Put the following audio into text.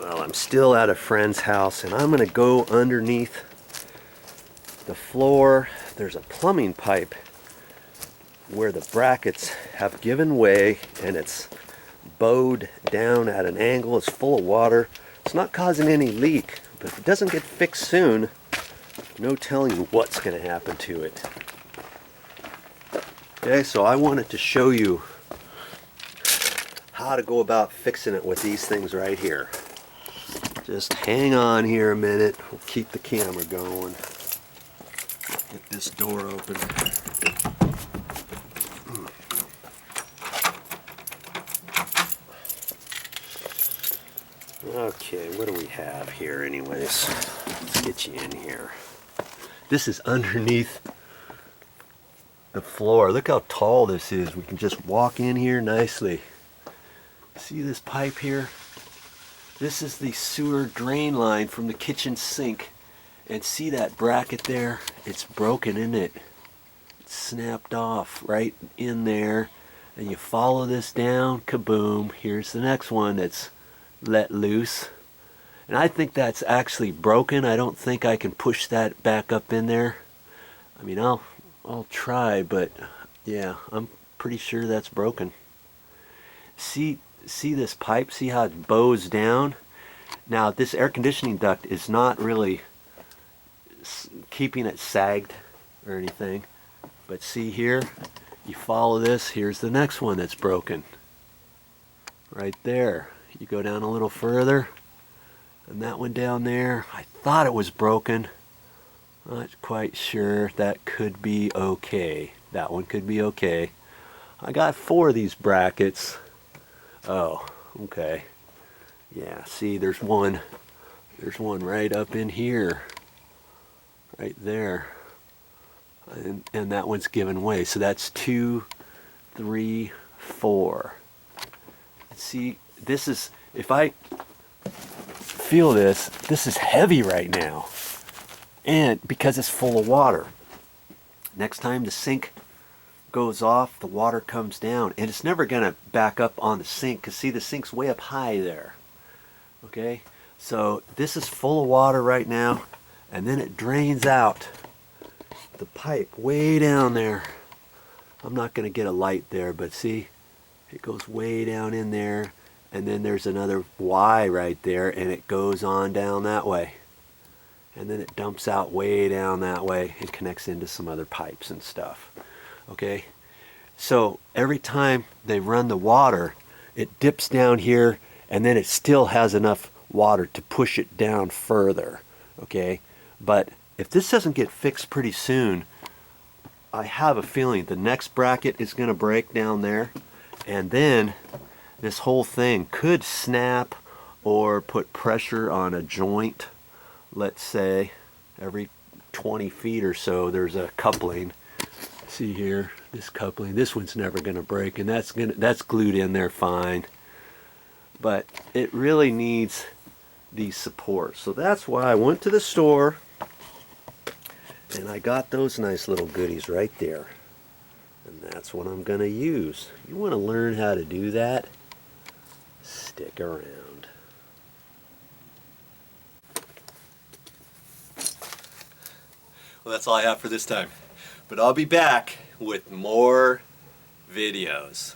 Well, I'm still at a friend's house and I'm going to go underneath the floor. There's a plumbing pipe where the brackets have given way and it's bowed down at an angle. It's full of water. It's not causing any leak, but if it doesn't get fixed soon, no telling you what's going to happen to it. Okay, so I wanted to show you how to go about fixing it with these things right here. Just hang on here a minute. We'll keep the camera going. Get this door open. Okay, what do we have here anyways? Let's get you in here. This is underneath the floor. Look how tall this is. We can just walk in here nicely. See this pipe here? This is the sewer drain line from the kitchen sink. And see that bracket there? It's broken, isn't it? It's snapped off right in there. And you follow this down, kaboom. Here's the next one that's let loose. And I think that's actually broken. I don't think I can push that back up in there. I mean, I'll try, but yeah, I'm pretty sure that's broken. See this pipe? See how it bows down? Now, this air conditioning duct is not really keeping it sagged or anything. But see here, you follow this, here's the next one that's broken. Right there. You go down a little further, and that one down there, I thought it was broken. Not quite sure. That could be okay. That one could be okay. I got 4 of these brackets. Oh, okay. Yeah, see, there's one right up in here. Right there. And that one's given way. So that's 2, 3, 4. See, this is, if I feel this is heavy right now. And because it's full of water. Next time the sink goes off, the water comes down. And it's never going to back up on the sink, because see, the sink's way up high there. Okay? So this is full of water right now. And then it drains out the pipe way down there. I'm not going to get a light there, but see, it goes way down in there. And then there's another Y right there, and it goes on down that way. And then it dumps out way down that way and connects into some other pipes and stuff. Okay? So every time they run the water, it dips down here, and then it still has enough water to push it down further. Okay? But if this doesn't get fixed pretty soon, I have a feeling the next bracket is going to break down there, and then this whole thing could snap or put pressure on a joint. Let's say every 20 feet or so there's a coupling. See here, this coupling, this one's never going to break, and that's glued in there fine. But it really needs these supports. So that's why I went to the store and I got those nice little goodies right there. And that's what I'm going to use. You want to learn how to do that? Stick around. Well, that's all I have for this time. But I'll be back with more videos.